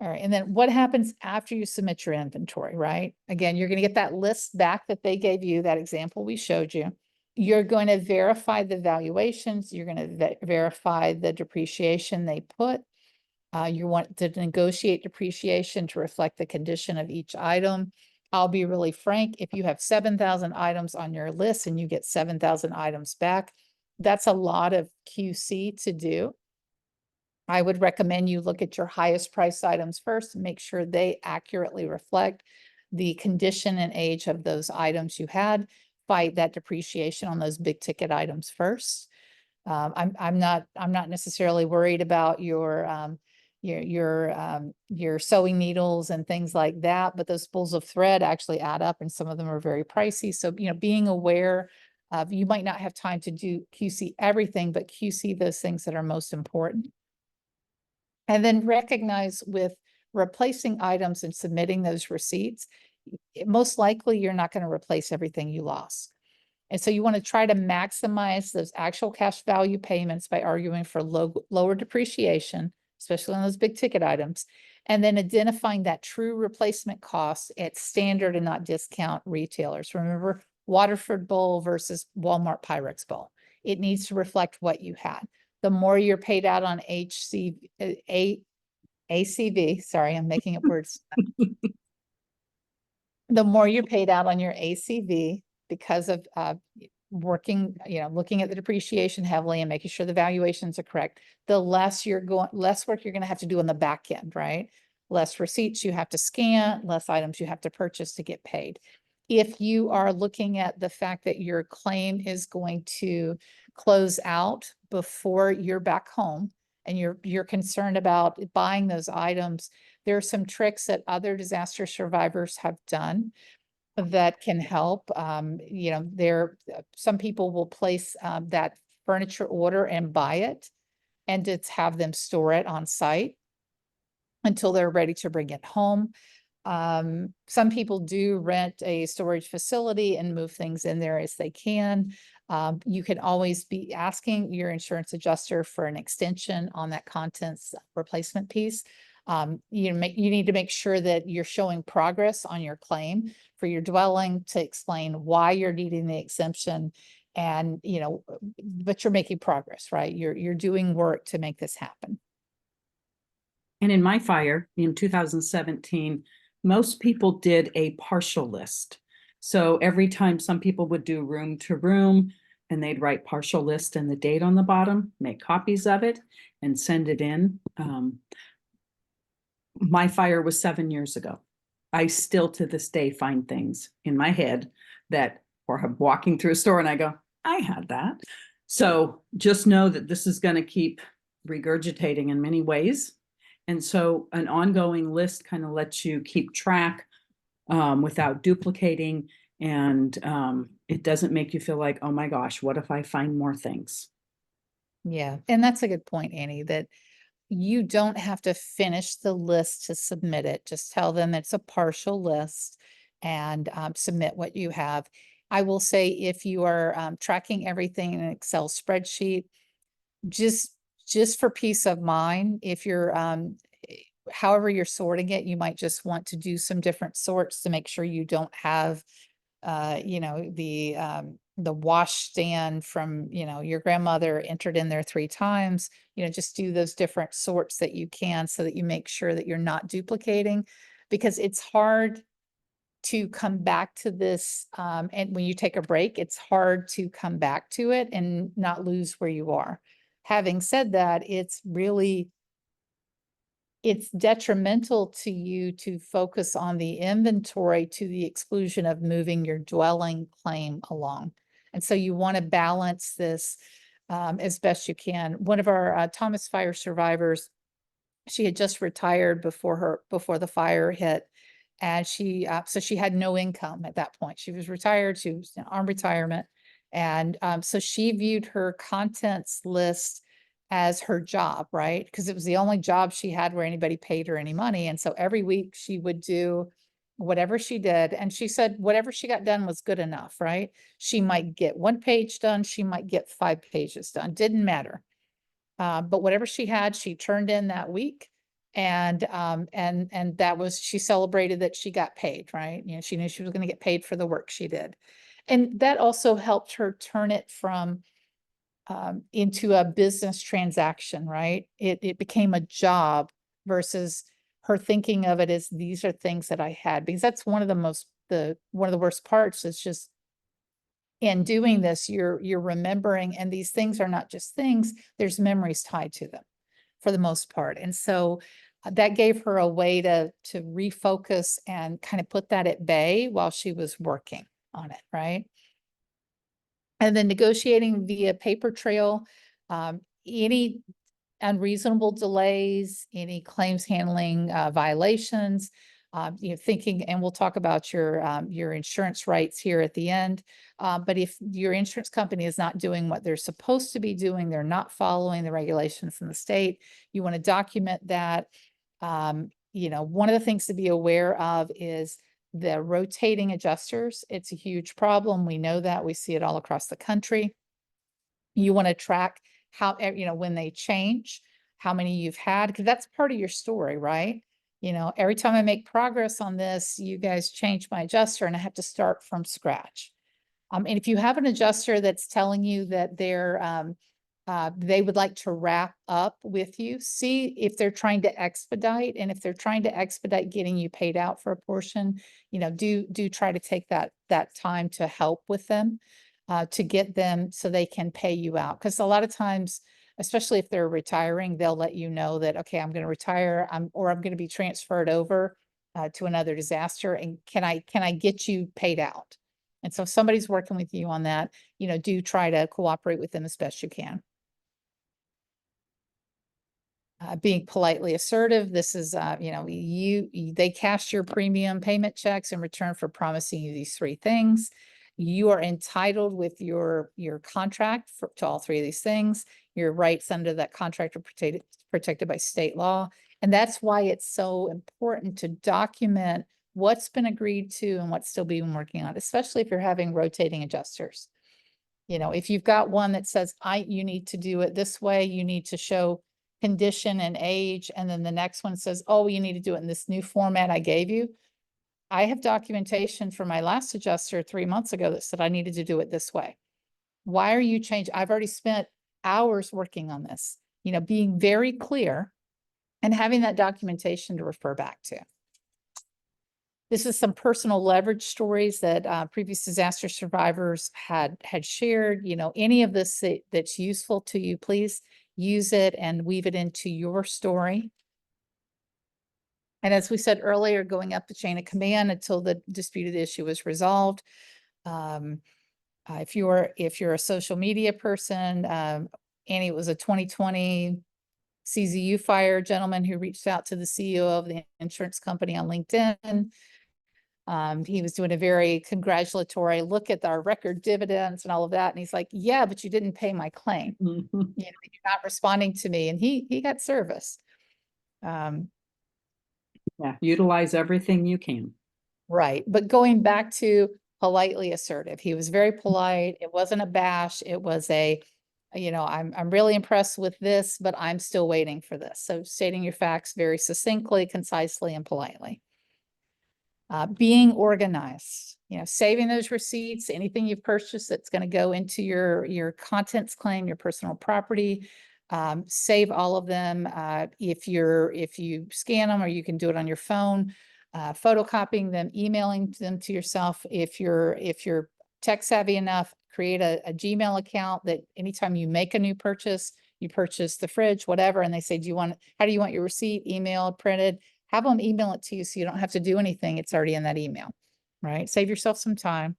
All right. And then what happens after you submit your inventory, right? Again, you're going to get that list back that they gave you, that example we showed you. You're going to verify the valuations. You're going to verify the depreciation they put. You want to negotiate depreciation to reflect the condition of each item. I'll be really frank, if you have 7,000 items on your list and you get 7,000 items back, that's a lot of QC to do. I would recommend you look at your highest price items first and make sure they accurately reflect the condition and age of those items you had. Fight that depreciation on those big ticket items first. I'm not necessarily worried about your sewing needles and things like that, but those spools of thread actually add up and some of them are very pricey. So, being aware of, you might not have time to do QC everything, but QC those things that are most important. And then recognize with replacing items and submitting those receipts, most likely you're not going to replace everything you lost. And so you want to try to maximize those actual cash value payments by arguing for lower depreciation, especially on those big ticket items, and then identifying that true replacement cost at standard and not discount retailers. Remember, Waterford Bowl versus Walmart Pyrex Bowl. It needs to reflect what you had. The more you're paid out on ACV, sorry, I'm making up words. The more you're paid out on your ACV because of working, looking at the depreciation heavily and making sure the valuations are correct, the less work you're going to have to do on the back end, right? Less receipts you have to scan, less items you have to purchase to get paid. if you are looking at the fact that your claim is going to close out before you're back home and you're concerned about buying those items, there are some tricks that other disaster survivors have done that can help. You know, some people will place that furniture order and buy it and just have them store it on site until they're ready to bring it home. Some people do rent a storage facility and move things in there as they can. You can always be asking your insurance adjuster for an extension on that contents replacement piece. You need to make sure that you're showing progress on your claim for your dwelling to explain why you're needing the exemption. And, you know, but you're making progress, right? You're doing work to make this happen. And in my fire in 2017, most people did a partial list. So every time some people would do room to room and they'd write partial list and the date on the bottom, make copies of it and send it in. My fire was 7 years ago. I still to this day find things in my head that, or I'm walking through a store and I go, I had that. So just know that this is going to keep regurgitating in many ways. And so an ongoing list kind of lets you keep track without duplicating. And it doesn't make you feel like, oh my gosh, what if I find more things? Yeah, and that's a good point, Annie, that you don't have to finish the list to submit it. Just tell them it's a partial list and submit what you have. I will say if you are tracking everything in an Excel spreadsheet, just for peace of mind, if you're however you're sorting it, you might just want to do some different sorts to make sure you don't have you know, the washstand from, you know, your grandmother entered in there 3 times, you know, just do those different sorts that you can so that you make sure that you're not duplicating, because it's hard to come back to this. And when you take a break, it's hard to come back to it and not lose where you are. Having said that, it's detrimental to you to focus on the inventory to the exclusion of moving your dwelling claim along. And so you want to balance this as best you can. One of our Thomas Fire survivors, she had just retired before the fire hit. And so she had no income at that point. She was retired, she was on retirement. And so she viewed her contents list as her job, right? Because it was the only job she had where anybody paid her any money. And so every week she would do whatever she did. And she said whatever she got done was good enough, right? She might get 1 page done, she might get 5 pages done, didn't matter. But whatever she had, she turned in that week. And that was, she celebrated that she got paid, right? You know, she knew she was going to get paid for the work she did. And that also helped her turn it from into a business transaction, right? It became a job versus her thinking of it as these are things that I had, because that's one of the worst parts is just in doing this, you're remembering, and these things are not just things, there's memories tied to them for the most part. And so that gave her a way to refocus and kind of put that at bay while she was working on it, right? And then negotiating via paper trail, any unreasonable delays, any claims handling violations, you know, thinking, and we'll talk about your insurance rights here at the end. But if your insurance company is not doing what they're supposed to be doing, they're not following the regulations in the state, you want to document that. You know, one of the things to be aware of is the rotating adjusters. It's a huge problem. We know that. We see it all across the country. You want to track how, you know, when they change, how many you've had, because that's part of your story, right? You know, every time I make progress on this, you guys change my adjuster and I have to start from scratch. And if you have an adjuster that's telling you that they would like to wrap up with you, see if they're trying to expedite, and if they're trying to expedite getting you paid out for a portion, you know, do try to take that time to help with them, to get them so they can pay you out. Because a lot of times, especially if they're retiring, they'll let you know that, okay, I'm going to retire, or I'm going to be transferred over. to another disaster, and can I get you paid out? And so if somebody's working with you on that, do try to cooperate with them as best you can. Being politely assertive, this is, they cash your premium payment checks in return for promising you these three things. You are entitled with your contract to all three of these things. Your rights under that contract are protected by state law. And that's why it's so important to document what's been agreed to and what's still being working on, especially if you're having rotating adjusters. If you've got one that says, you need to do it this way, you need to show condition and age, and then the next one says, oh, you need to do it in this new format I gave you. I have documentation for my last adjuster 3 months ago that said I needed to do it this way. Why are you changing? I've already spent hours working on this, being very clear and having that documentation to refer back to. This is some personal leverage stories that previous disaster survivors had shared. Any of this that's useful to you, please use it and weave it into your story. And as we said earlier, going up the chain of command until the disputed issue is resolved. If you're a social media person, Annie, it was a 2020 CZU fire gentleman who reached out to the CEO of the insurance company on LinkedIn. He was doing a very congratulatory look at our record dividends and all of that. And he's like, yeah, but you didn't pay my claim. You're not responding to me. And he got service. Yeah, utilize everything you can. Right. But going back to politely assertive, he was very polite. It wasn't a bash. It was I'm really impressed with this, but I'm still waiting for this. So stating your facts very succinctly, concisely, and politely. Being organized, saving those receipts, anything you've purchased that's going to go into your contents claim, your personal property, save all of them. If you scan them, or you can do it on your phone, photocopying them, emailing them to yourself. If you're tech savvy enough, create a Gmail account that anytime you make a new purchase, you purchase the fridge, whatever, and they say, how do you want your receipt emailed, printed? Have them email it to you so you don't have to do anything. It's already in that email, right? Save yourself some time.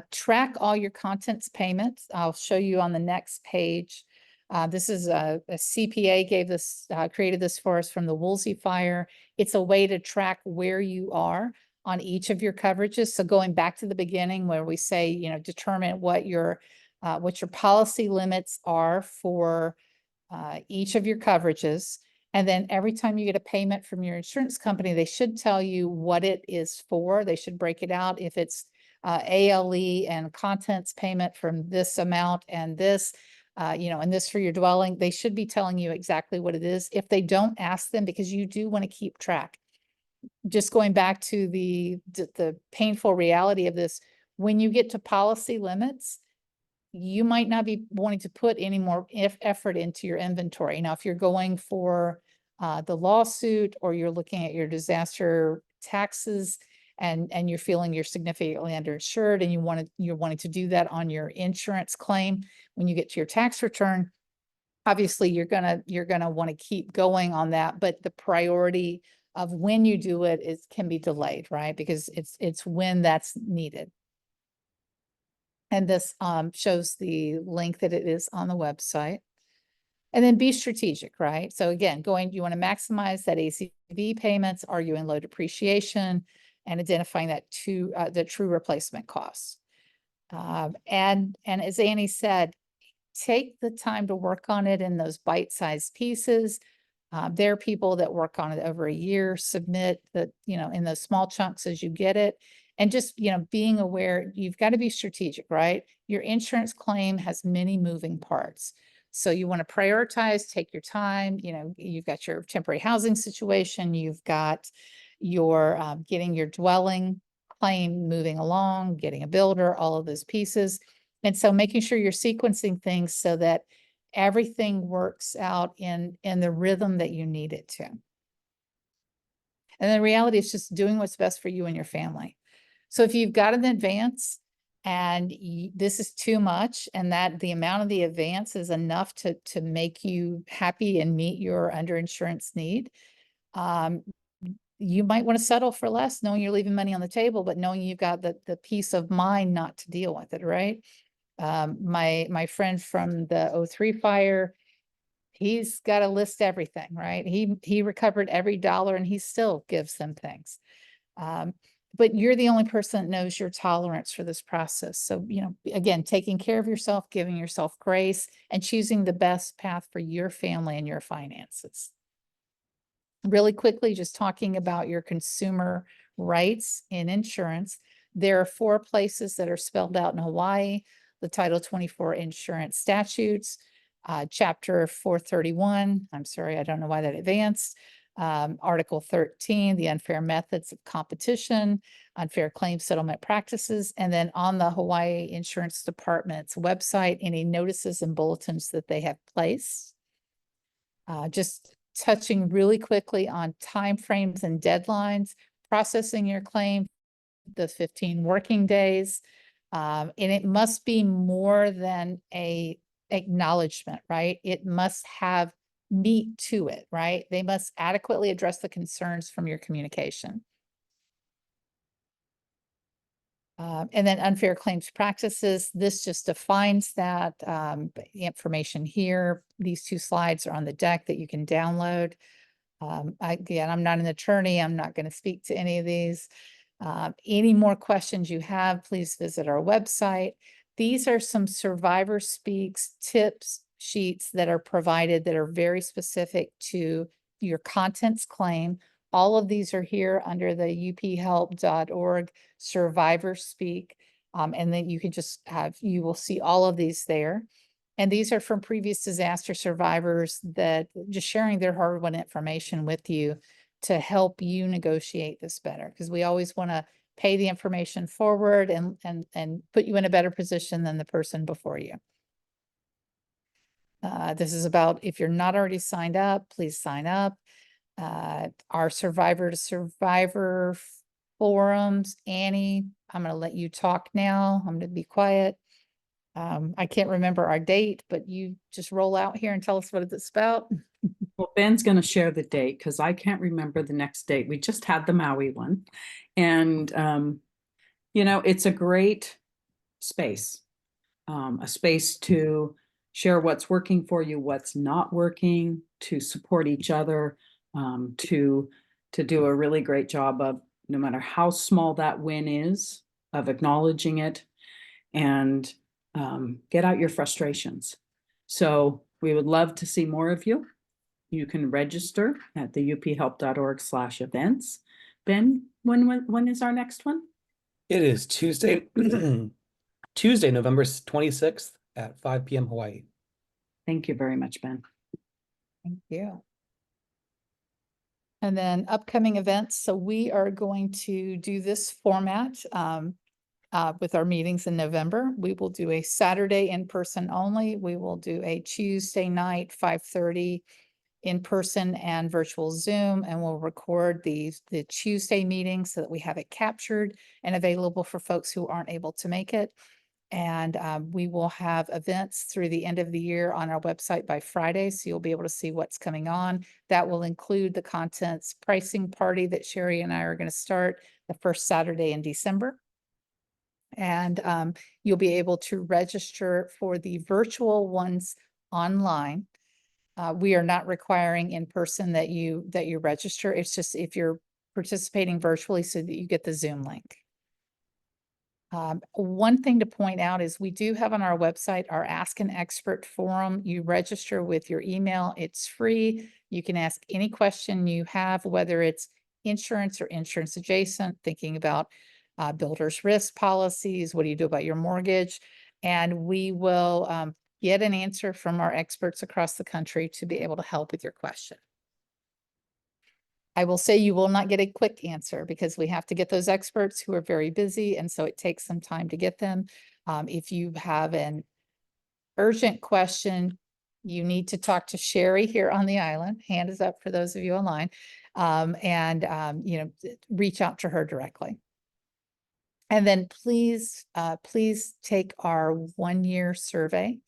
Track all your contents payments. I'll show you on the next page. This is a CPA created this for us from the Woolsey fire. It's a way to track where you are on each of your coverages. So going back to the beginning where we say, determine what your policy limits are for each of your coverages. And then every time you get a payment from your insurance company, they should tell you what it is for. They should break it out. If it's ALE and contents payment from this amount and this, and this for your dwelling, they should be telling you exactly what it is. If they don't, ask them, because you do want to keep track. Just going back to the painful reality of this, when you get to policy limits, you might not be wanting to put any more effort into your inventory. Now, if you're going for the lawsuit, or you're looking at your disaster taxes and you're feeling you're significantly underinsured and you're wanting to do that on your insurance claim, when you get to your tax return, obviously you're gonna want to keep going on that, but the priority of when you do it can be delayed, right? Because it's when that's needed. And this shows the link that it is on the website. And then be strategic, right? So again, you want to maximize that ACV payments, are you in low depreciation, and identifying that the true replacement costs. And as Annie said, take the time to work on it in those bite-sized pieces. There are people that work on it over a year, submit in those small chunks as you get it. And just, being aware, you've got to be strategic, right? Your insurance claim has many moving parts. So you want to prioritize, take your time. You've got your temporary housing situation. You've got your getting your dwelling claim moving along, getting a builder, all of those pieces. And so making sure you're sequencing things so that everything works out in the rhythm that you need it to. And the reality is just doing what's best for you and your family. So if you've got an advance and this is too much, and that the amount of the advance is enough to make you happy and meet your underinsurance need, you might want to settle for less, knowing you're leaving money on the table, but knowing you've got the peace of mind not to deal with it, right? My friend from the '03 fire, he's got to list everything, right? He recovered every dollar and he still gives them things. But you're the only person that knows your tolerance for this process. So, again, taking care of yourself, giving yourself grace, and choosing the best path for your family and your finances. Really quickly, just talking about your consumer rights in insurance. There are 4 places that are spelled out in Hawaii: the Title 24 insurance statutes, Chapter 431. I'm sorry, I don't know why that advanced. Article 13, the unfair methods of competition, unfair claim settlement practices, and then on the Hawaii Insurance Department's website, any notices and bulletins that they have placed. Just touching really quickly on timeframes and deadlines, processing your claim, the 15 working days. And it must be more than a acknowledgement, right? It must have meat to it, right? They must adequately address the concerns from your communication. And then unfair claims practices, this just defines that. The information here, these 2 slides are on the deck that you can download. Again, I'm not an attorney. I'm not going to speak to any of these. Any more questions you have, please visit our website. These are some Survivor Speaks tips sheets that are provided that are very specific to your contents claim. All of these are here under the uphelp.org Survivor Speak. And then you can you will see all of these there. And these are from previous disaster survivors that just sharing their hard-won information with you to help you negotiate this better. Because we always want to pay the information forward and put you in a better position than the person before you. This is about, if you're not already signed up, please sign up. Our survivor to survivor forums. Annie, I'm going to let you talk now. I'm going to be quiet. I can't remember our date, but you just roll out here and tell us what it's about. Well, Ben's going to share the date because I can't remember the next date. We just had the Maui one. And, it's a great space, a space to share what's working for you, what's not working, to support each other, to do a really great job of, no matter how small that win is, of acknowledging it and get out your frustrations. So we would love to see more of you. You can register at the uphelp.org/events. Ben, when is our next one? It is Tuesday, Tuesday, November 26th at 5 p.m. Hawaii. Thank you very much, Ben. Thank you. And then upcoming events. So we are going to do this format with our meetings in November. We will do a Saturday in person only. We will do a Tuesday night, 5:30 in person and virtual Zoom, and we'll record the Tuesday meeting so that we have it captured and available for folks who aren't able to make it. And we will have events through the end of the year on our website by Friday, so you'll be able to see what's coming on. That will include the contents pricing party that Sherry and I are going to start the first Saturday in December. And you'll be able to register for the virtual ones online. We are not requiring in person that you register. It's just if you're participating virtually so that you get the Zoom link. One thing to point out is we do have on our website our Ask an Expert forum. You register with your email. It's free. You can ask any question you have, whether it's insurance or insurance adjacent, thinking about builder's risk policies. What do you do about your mortgage? And we will get an answer from our experts across the country to be able to help with your question. I will say you will not get a quick answer because we have to get those experts who are very busy. And so it takes some time to get them. If you have an urgent question, you need to talk to Sherry here on the island. Hand is up for those of you online. Reach out to her directly. And then please take our 1-year survey.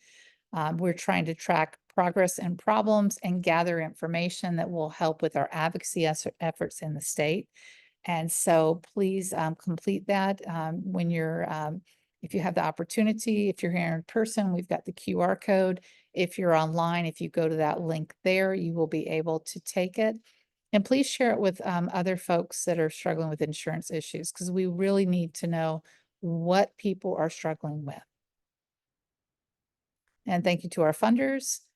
We're trying to track progress and problems and gather information that will help with our advocacy efforts in the state. And so please complete that when you're, if you have the opportunity, if you're here in person, we've got the QR code. If you're online, if you go to that link there, you will be able to take it. And please share it with other folks that are struggling with insurance issues, because we really need to know what people are struggling with. And thank you to our funders.